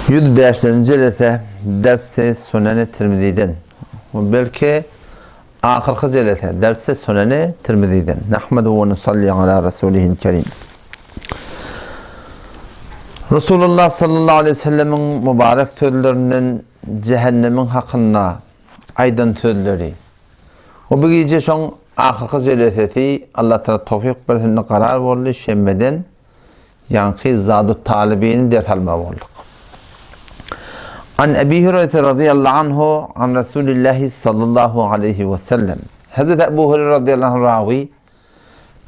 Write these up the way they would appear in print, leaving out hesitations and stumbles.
105. jelese dersi Sunen-i Tirmizi'den. Belki ahirki jelese dersi Sunen-i Tirmizi'den. Nahmedu ve nusalli ala Resulihil Kerim. Resulullah sallallahu aleyhi ve sellemin mübarek sözlerinin cehennemin hakkında aydan sözleri. O bir gece son ahirki jelesesi Allah Teala tevfik versin karar verdi şembeden yankı zadu talibini ders alma olduk. An Ebi Hureyre radıyallahu anhu an Resulullah sallallahu aleyhi ve sellem. Hazreti Ebu Hureyre radıyallahu anh ravi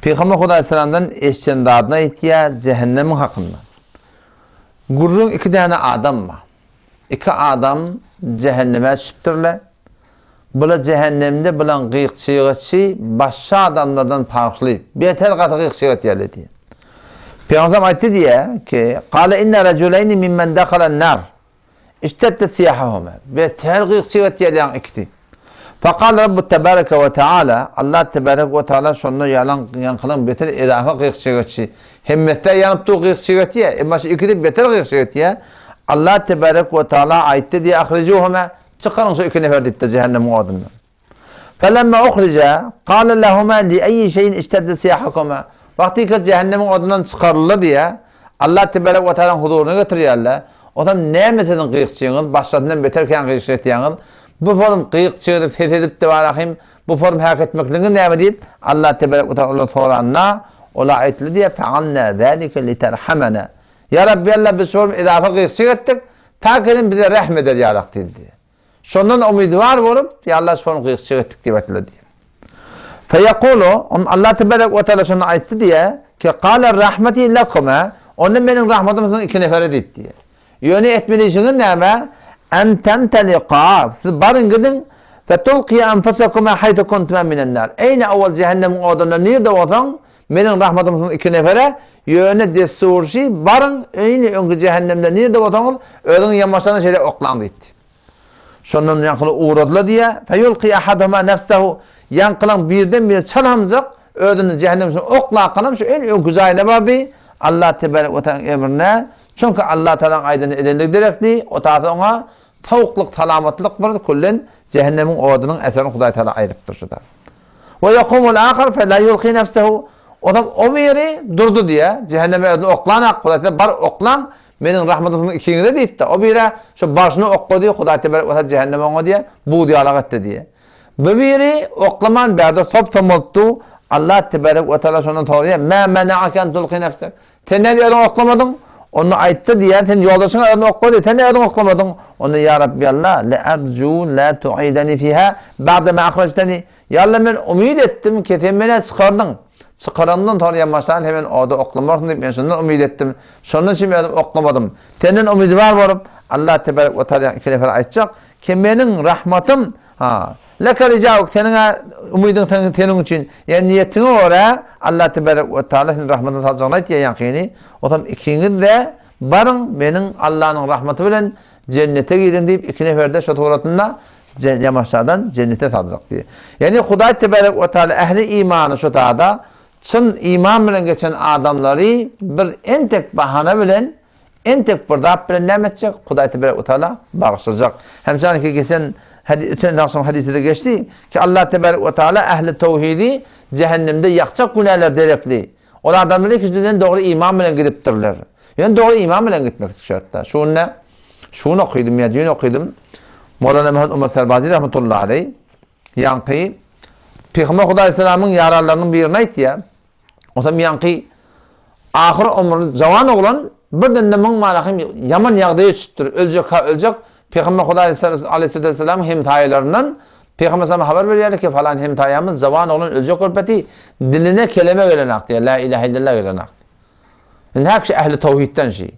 Peygamber Aleyhisselam'dan eşçendadına ihtiya cehennemin hakkında. Gurrun iki tane adam var. İki adam cehenneme şüptürler. Bula cehennemde bulan gıyıkçıyıqçı başka adamlardan farklı. Beter katı gıyıkçıyıqçı yerli diye. Peygamber ayette diye ki Kale inne reculeyni mimmen dekalen nar. İştette siyahahuma. Beter gıyıkçıyıqçı yerli ikti. Fakal Rabbu Tebareke ve Teala Allah Tebareke ve Teala sonuna yankılan beter edafa gıyıkçıyıqçı. Hemmette yanıp tuğ gıyıkçıyıqçı ya. Ama ikide beter gıyıkçıyıqçı ya. Allah Tebareke ve Teala ayette diye ahricuhuma. Çıkarın şu iki nefer deyip de cehennemin odundan. Felemma uhrica kâle lehuma li ayyi şeyin iştedde siyahakuma. Vakti ki cehennemin odundan çıkarılır diye Allah Tebarek ve Teala'nın huzuruna getiriyorlar. O zaman ne mesela gıyıkçıyınız? Başladığından beterken gıyıkçıyınız. Bu form gıyıkçıyınız fethedip de varahim. Bu form hak etmekliğini ne mi deyip Allah Tebarek ve Teala soranna ola ayetli diye fealna zâlike li terhamena. Ya Rabbi Allah biz form idafa gıyıkçı ettik. Ta ki bize rahmet ediyalak diye. Sondan umidvar olup ya Allah sonra gıyıkçı ettik diye diye. Feyekulu Allah Tebarek ve Teala sonra ayetti diye ki kâle rahmeti lekuma onun benim rahmetimizin iki neferi deyip diye. Yönü etmelişinin neyme en tentelika siz barın gidin ve tulkiye enfesekuma haytu kuntumen minennar. Eyni evvel cehennemin odunla nerede olsan benim rahmetimizin iki neferi yönü desturşi barın eyni önkü cehennemde nerede olsan ödün yamaçlarına şöyle oklan deyip. Sondan yankılı uğradılar diye feyulqi ahaduma nefsehu yankılan birden bir çalamcak ödünün cehennemsin okla kanım şu en güzel vardı Allah Tebarek ve Teala emrine çünkü Allah Teala'nın aydını edildik direkti o tarafta ona tavukluk talamatlık var kullen cehennemin odunun eserini Huday Teala ayırıptır şurada ve yakumul ahir fe la yulqi nefsehu o biri durdu diye cehenneme ödünü oklanak Huday Teala bar oklan benim rahmetimizin ikinize deyip de o biri şu başını okku diye Huday Tebarek ve Teala cehenneme ona diye bu diyalog etti diye. Bu biri oklaman berdi top tomulttu Allah Tebarek ve Teala sonra soruyor ma mena'aken tulqi nefsek. Sen ne diyordun oklamadın? Onu ayıttı diye sen yoldaşın adını okku diye sen ne diyordun oklamadın? Onu ya Rabbi Allah la ercu la tu'idani fiha ba'de ma ahrajtani. Ya Allah ben umid ettim ki sen beni çıkardın. Çıkarandın sonra yamaçtan hemen orada oklamarsın deyip ben sonundan umid ettim. Sonundan şimdi oklamadım. Senin umidi var varıp Allah Tebarek ve Teala iki nefer aytacak ki benim rahmetim leke ricavuk senin umidin senin için yani niyetini oraya Allah Tebarek ve Teala senin rahmetini salacağına ayt ya yankini. O zaman ikiniz de barın benim Allah'ın rahmeti bilen cennete gidin deyip iki nefer de şu tuğratında yamaçlardan cennete salacak diye. Yani Huday Tebarek ve Teala ehli imanı şu tağda çın iman bilen geçen adamları bir en tek bahane bilen en tek bir dağıp bilen ne edecek? Huday Tebarek ve Teala bağışlayacak. Hem sanki geçen hadisi de geçti ki Allah Tebarek ve Teala ehli tevhidi cehennemde yakacak günahlar derekli. O adamları ki doğru iman bilen gidiptirler. Yani doğru iman bilen gitmek şartta. Şunu okudum ya dün okudum. Mevlana Mehmet Ömer Serbazi rahmetullahi aleyh yankı Peygamber Huday Aleyhisselam'ın yararlarının birine aytı ya. O zaman yankı ahir ömrü cavan oğlan birden de malakım yaman yağdaya çıktır. Ölecek. Peygamber Huday Aleyhisselam'ın hemtayilerinin Peygamber sana haber veriyor ki falan hemtayamız cavan oğlan ölecek olpeti diline kelime gelen aktı ya. La ilahe illallah gelen aktı. Yani her şey ehli tevhidden şey.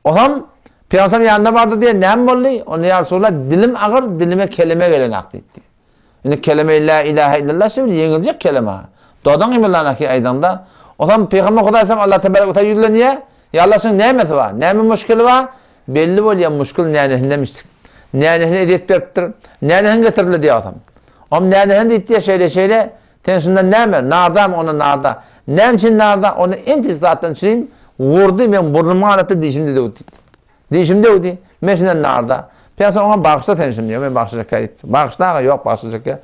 O zaman Peygamber yanında vardı diye ne oldu? Onu ya Resulullah dilim ağır dilime kelime gelen aktı. Yani kelime la ilahe illallah şimdi yenilecek kelime. Doğadan imirlana ki aydanda. O zaman Peygamber Huday Aleyhisselam Allah Tebarek ve Teala yüzleniyor. Ya Allah'ın nemeti var. Nemi müşkili var? Belli oluyor müşkil neynehin demiştik. Neynehin ediyet beriptir. Neynehin getirildi diye adam. Ama neynehin de ittiği şeyle tensinden nemer? Narda mı onu narda? Nem için narda? Onu enti zaten çüreyim. Vurdu ben burnumu ağrıttı dişimde de ödedi. Dişimde ödedi. Mesela narda. Piyasa ona bağışta tenşin diyor. Ben bağışlayacak kayıt. Bağışta yok bağışlayacak ya.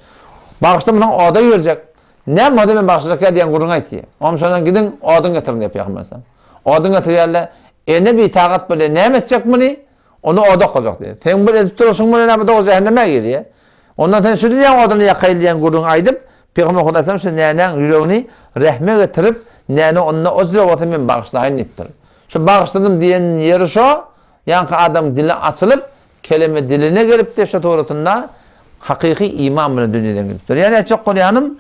Bağışta bundan oda görecek. Ne moda ben bağışlayacak ya diyen kurun ayt diye. Onun sonra gidin odun getirin diye Peygamber sen. Odun getirerler. Ne bir taqat böyle ne edecek bunu? Onu oda koyacak diye. Sen böyle edip durursun bunu ne bu cehenneme giriyor. Ondan sonra şu diyen odunu yakaylayan kurun aydıp Peygamber Aleyhisselam şu nenen yüreğini rahme getirip nene onunla özle otu ben bağışlayın deyiptir. Şu bağışladım diyen yeri şu. Yani adam dili açılıp kelime diline gelip de şu doğrultunda hakiki iman bilen dünyadan gidipdir. Yani açık Kur'an'ım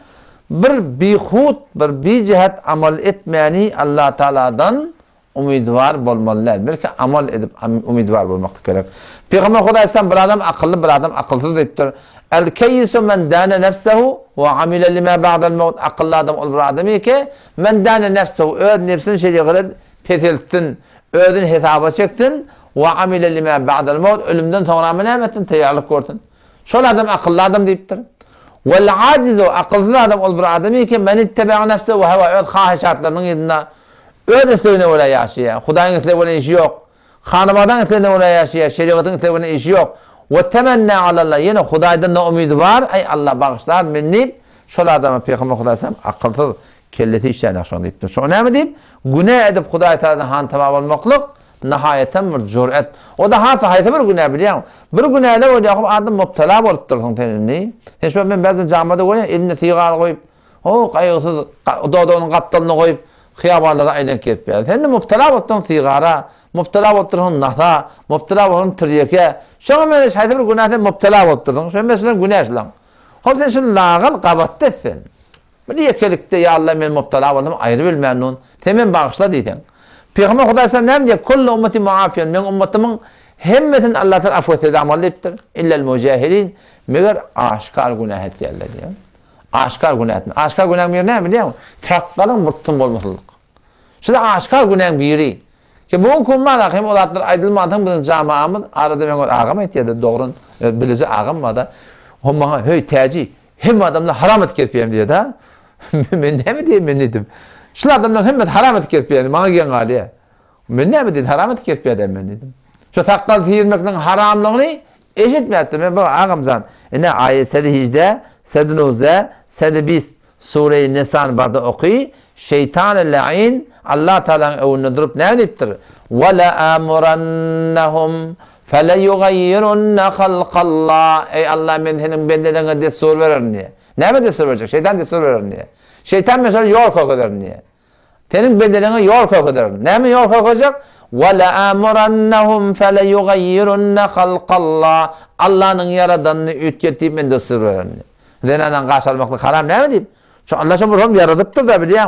bir bihut, bir cihat amal etmeyeni Allah Teala'dan umidvar bolmalılar. Belki amal edip umidvar bolmak gerek. Peygamber Aleyhisselam bir adam akıllı, bir adam akılsız deyiptir. El-keyyisu men dâne nefsehu ve amile lima ba'del mevt. Akıllı adam ol bir adamı ki men dâne nefsehu. Öz nefsini şeyle kadar pesilttin. Özün hesaba çektin. Ve amile lima ba'del mevt. Ölümden sonra amel ettin. Teyarlık gördün. Şol adam akıllı adam deyiptir. Vel acizu akılsız adam ol bir adamı ki men ittebe'a nefsehu ve heva öz khahişatlarının yedina. Öz istediğine öyle yaşıyor. Hudayın istediğine işi yok. Hanımadan istediğine öyle yaşıyor. Şeriatın istediğine işi yok. Ve temenni alallah. Yine Huday'dan ne umidi var? Ay Allah bağışlar beni. Şol adamı Peygamber Huday'sam akılsız kelleti işleyen akşam deyiptir. Şu önemli deyip günah edip Huday Teala'dan han tamam olmaklık nihayeten bir cüret. O da hayata bir günah biliyor. Bir günahla o Yakup adam müptela olup dursun tenini. Hiç ben bazen camide koyuyorum eline sigar koyup o kaygısız onun kaptalını koyup xiyabarlarda aylan ketip. Sen de müptela oldun sigara, müptela oldun nahta, müptela oldun tiryeke. Şoňa men hayata bir günahdan müptela oldun. Sen mesela günahlan. Hop sen şunu lağal qabatdetsin. Bir yekelikde ya Allah men müptela oldum ayrı bilmeyen nun. Temen bağışla diýsen. Peygamber Hudaýsa näme diýär? Kullu ummeti muafiyan. Men ummatynyň hemmetin Allah taala afw etse amal edipdir. Illal mujahilin. Meger aşkar günah etýärler diýär. Aşkar günah etme. Aşkar günah näme biliyor? Taqqalyň murtun bolmaslyk. Şuda aşkar günah biri. Ki bu kumlar hem olatlar aydılmadan bizim cemaamız arada ben ağam etýärdi dogrun bilisi ağammadı. Homma hey täji hem adamlar haram et ketýär diýär da. Men näme diýim men dedim. Şu adamlar hem haram et ketýär. Maňa gen galy. Men näme diýdim haram et ketýär men dedim. Şu taqqal fiýirmekden haramlygyny eşitmeýärdi. Men bu ağamzan. Ene ayet 7'de, 7'de, 7'de Sure-i Nisan barda okuy. Şeytan-ı la'in Allah Teala'nın evine durup ne deyiptir? وَلَا أَمُرَنَّهُمْ فَلَيُغَيِّرُنَّ خَلْقَ اللّٰهِ Ey Allah men senin bendelerine destur veririm diye. Ne mi destur verecek? Şeytan destur veririm diye. Şeytan mesela yol kokudur diye. Senin bendelerine yol kokudur. Ne mi yol kokacak? وَلَا أَمُرَنَّهُمْ فَلَيُغَيِّرُنَّ خَلْقَ اللّٰهِ Allah'ın yaradanını ütkettiğim ben destur veririm diye. Zenadan kaçalmaklık haram ne mi deyip? Allah şunu yaradıptır da biliyor.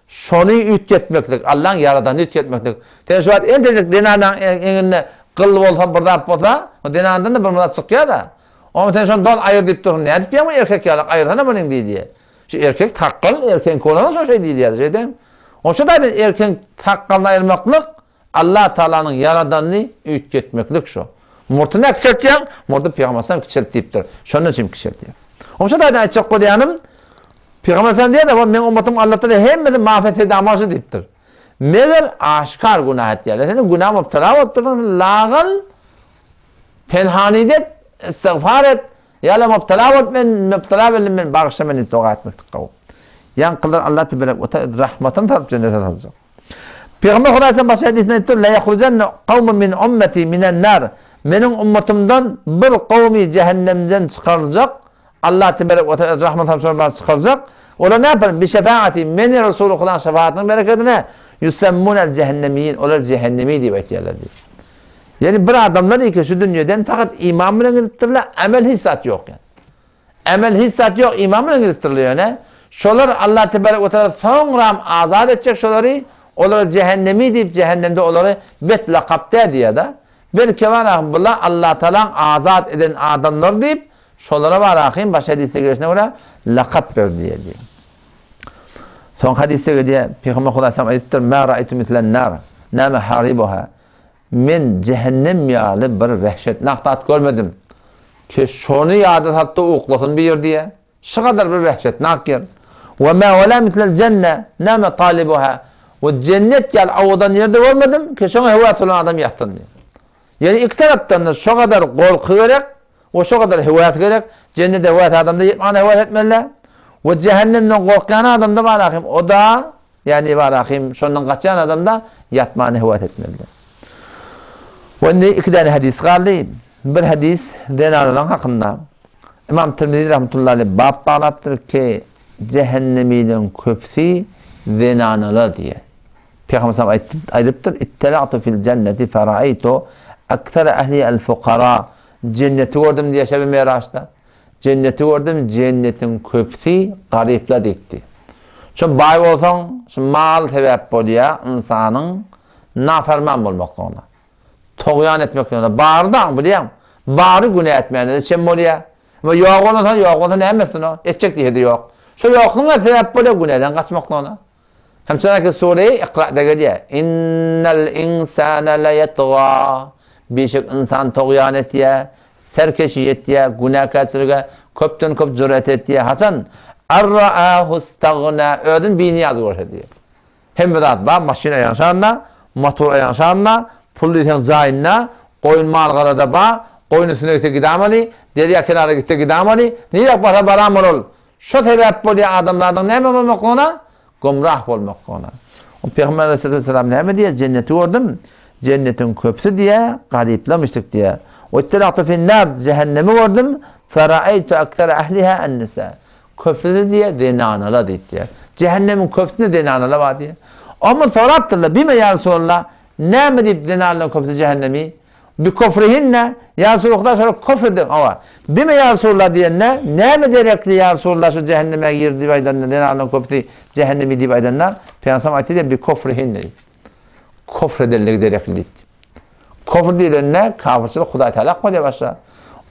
Şonu ütketmeklik, Allah'ın yaradanı ütketmeklik. Sen şu an en tezlik dinadan enine kıl olsa burada bolsa, o dinadan da burada çıkıyor da. Ama sen şunu dol ayır deyip durun. Ne deyip ya erkek yalak ayırsana bunun diye. Şu erkek takkal, erkeğin koluna şu şey diye şeyden. O şu da erkeğin takkalını ayırmaklık, Allah Teala'nın yaradanını ütketmeklik şu. Murtuna kısaltacak, murtu Peygamber'den kısaltı deyiptir. Şunun için kısaltıyor. O şu da açık Kur'an'ım Peygamber sen diye de men ummatım Allah'ta da hemmetin mağfiret ede amaçlı deyiptir. Meger aşkar günah etýärler. Sen günah müptela bolupdyň, lağal penhanidet, istiğfar et. Ýa-da müptela bolup müptela bilen men bagşa meni toga etmekdik gaw. Yan kılar Allah tebarek ve rahmatyny tatyp jennete saljak. Peygamber Hudaýsa başga hadisinde aytdy: "La yahrujanna qawmun min ummati minan nar." Menin ummatymdan bir kavmi cehennemden çıkarılacak. Allah tebarek ve rahmatyny çıkaracak. Olar ne yapar? Bir şefaati meni Resulullah'ın şefaatinin bereketine yusemmunel cehennemiyin. Olar cehennemi diye aytýarlar diyor. Yani bir adamlar ki şu dünyadan fakat iman bilen gidipdirler, amel hissat yok yani. Amel hissat yok, iman bilen gidipdirler yani. Şolar Allah tebarek ve teala sonra azat edecek şoları, olar cehennemi deyip cehennemde oları bet lakapta diye da. Belki var Allah Teala azat eden adamlar deyip şolara var ahim başa hadise girişine göre lakap ver diye diyor. Son hadise göre Peygamber Aleyhisselam ayettir: "Ma ra'aytu mislen nar, nama haribuha." Men cehennem yağlı bir vehşet naktat görmedim. Ki şonu yağdı hatta uklasın bir yer diye. Şu kadar bir vehşet nakir. Ve ma wala mislel cenne, nama talibuha. Ve cennet yal avadan yerde görmedim ki şonu hevasılan adam yattın diye. Yani iki taraftan da şu kadar korku gerek, o şu kadar hüviyet gerek. Cennete hüviyet adamda yetmana hüviyet etmeliler. Ve cehennemden korkan adamda var akım. O da yani var akım şundan kaçan adamda yatmana hüviyet etmeliler. Ve iki tane hadis kaldı. Bir hadis denarlan hakkında. İmam Tirmizi rahmetullahi aleyh bab bağlattır ki cehenneminin köpsi zenanalı diye. Peygamber sallallahu aydıptır. İttela'tu fil cenneti fera'aytu akthara ehli el fukara. Cenneti gördüm diye şebi Meraç'ta. Cenneti gördüm, cennetin köpsi garipla detti. Şu bay olsan, şu mal sebep oluyor insanın naferman olmak ona. Toğyan etmek ona. Bağırdan biliyor musun? Bağırı günah etmeyene sen oluyor. Ama yok olursa ne emesin o? Edecek diye de yok. Şu yokluğuna sebep oluyor günahdan kaçmak ona. Hem sonraki sureyi ikra'da geliyor. İnnel insâne le yetgâ. Birçok insan toğyan etiyor, serkeşi etiyor, günah kaçırıyor, köpten köp cüret etiyor. Hasan arra'ahu istagna. Ödün bini yazı görüyor. Hem bir zat var, maşina yanşanla, motor yanşanla, pullu sen zayinla, koyun malgarada ba, koyun üstüne gitti gidamali, deriya kenara gitti gidamali, niye para baramır ol. Şu sebep oluyor adamlardan ne mi olmak ona? Gumrah olmak ona. O Peygamber Aleyhisselam ne mi diye cenneti gördüm. Cennetin köpsü diye gariplamıştık diye. O ittila'tu finnâr cehennemi gördüm. Fera'aytu akthara ehliha en-nisa. Köpsü diye zenanalı diye. Cehennemin köpsünde zenanalı var diye. Ama soraptırlar bime ya Resulallah ne mi deyip zenanalı köpsü cehennemi? Bir kofrihinne ya Resulallah sonra kofredin ama bime ya Resulallah diye ne mi gerekli ya Resulallah şu cehenneme girdi baydanlar zenanalı köpsü cehennemi deyip baydanlar Peygamber ayetiyle bir kofrihinne kofrederler gerekli. Kofr diye ne? Kafirçilik Hudaý Teala koyuyor başa.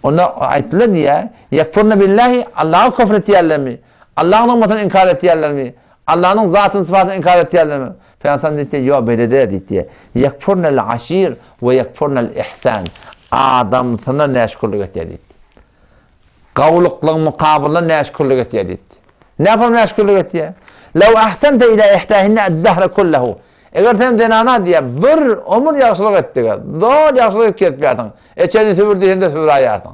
Ona ayetler diye yakfurna billahi Allah'ı kofretiyerler mi? Allah'ın olmasını inkar etiyerler mi? Allah'ın zatını sıfatını inkar etiyerler mi? Peygamber diye yok böyle de diye. Yakfurna'l aşir ve yakfurna'l ihsan. Adam sana neşkurluk etiyor dedi. Kavluklığın mukabılına neşkurluk etiyor dedi. Ne yapalım neşkurluk etiyor? Lev ahsente ila ihtahinne eddehre kullehu. Eğer sen zenana diye bir ömür yaxşılık ettik, doğru yaxşılık etmeyerdin. Eçeni süpürdüğünde süpür ayardın.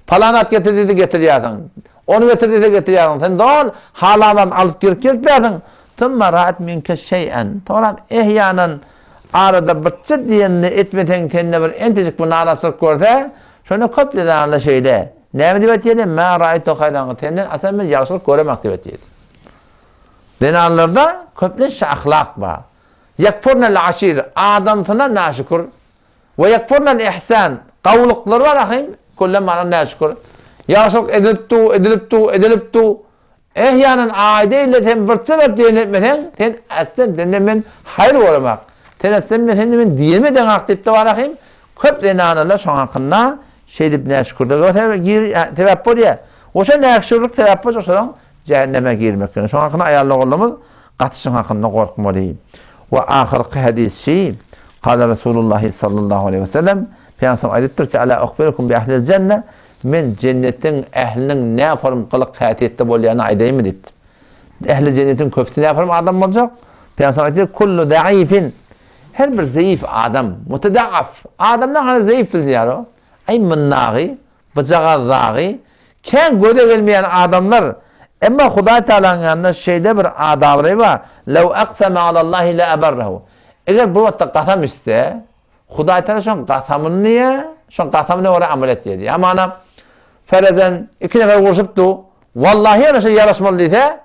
Palanat getirdiğinde getiriyordun. Onu getirdiğinde getiriyordun. Sen doğru haladan alıp girtmeyerdin. Tümma rahat minke şeyen. Toram ehyanan arada bıçı diyenini etmeten kendine bir entecik bir narasılık görse, şunu köpleden anla şeyle. Ne mi divet yedi? Ma ra'aytu hayranı. Tenden asan bir yaxşılık göremek divet yedi. Denarlarda köpleş ahlak var. Yakfurna'l aşir. Adam sana naşükür. Ve yakfurna'l ihsan. Kavluklar var ahim. Kullem mana naşükür. Yaxşılık ediliptu. Ehyanın aideyle sen bir sebep dinletmeden sen aslen dinlemen hayır olamak. Sen aslen diyemeden aktifte var ahim. Köp denarlarla şu hakkında şey deyip naşükürler. O sebep oluyor. O şey naşükürlük sebep oluyor. Cehenneme girmek. Şu hakkında ayarlı olmamız katışın hakkında korkmalıyım. Ve ahirki hadisi kâle Resulullah sallallahu aleyhi ve sellem Peygamber ayettir ki ala ukhbirukum bi ehlil cennet men cennetin ehlinin ne yaparım kılık fatihette bolyanı aydayım deyip. Ehli cennetin köftü ne yaparım adam olacak? Peygamber ayettir kullu da'ifin her bir zayıf adam muteda'af adamdan hani zayıf bildiler o. Ay mınnâgi bıcağa zâgi ken göre gelmeyen adamlar ama Hudaý Teala'nın yanında şeyde bir adabı var. Lev aqsama alallahi la abarrahu. Eğer bu vakitte qasam iste, Hudaý Teala şon qasamını niye? Şon qasamını oraya amel etdi. Ama ana farazen iki nefer vuruşupdu. Vallahi ona şey yarışmalı ise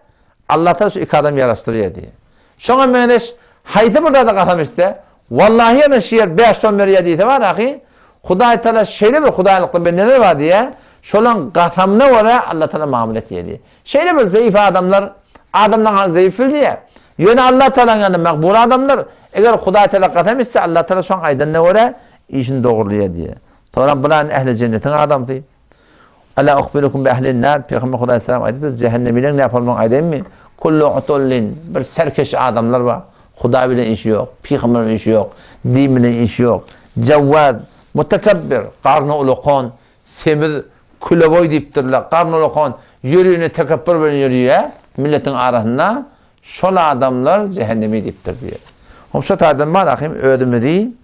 Allah Teala şu iki adam yarıştırıyor diye. Şona meneş haydi burada da qasam iste. Vallahi ona şiir 5 ton veriyor diye var ahi. Hudaý Teala şeyle bir Hudaýlıkta benneler var diye. Şolan qasamına oraya Allah Teala muamelet yedi. Şeyle bir zayıf adamdan zayıf diye. Yöne Allah Teala'nın yanında makbul adamlar. Eğer Hudaý Teala qasam etse Allah Teala şu an aydan ne oraya işini doğruluyor diye. Sonra bunların ehli cennetin adamdı. Ala ukhbirukum bi ehlin nar. Peygamber Hudaý Selam aydı. Cehennemiyle ne yapalım aydın mı? Kullu utullin bir serkeş adamlar var. Hudaý bilen işi yok, Peygamber'in işi yok, din bilen işi yok. Cevvad, mutakabbir, qarnı uluqon, semir Kuleboy deyiptirler. Qarnı uluqon, yürüyünü tekabbür bilen yürüyor. Milletin arasında şol adamlar cehennemi deyiptir diye. Şu adam var akım ödümü değil.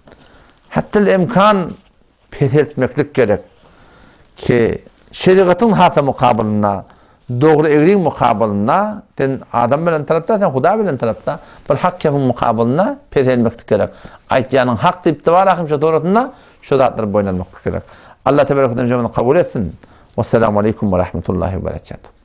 hatta imkan pethetmeklik gerek ki şeriatın hata mukabilına, doğru egriň mukabilına, sen adam bilen tarapda, sen Huda bilen tarapda, bir hak yapın mukabilına pethetmeklik gerek. Aýtýanyň hak diýip de bar ahym şu doğrultunda şu zatlar boýlanmaklyk gerek. Allah tebaraka ve teala kabul etsin. Vesselamu aleykum ve rahmetullahi ve berekatuhu.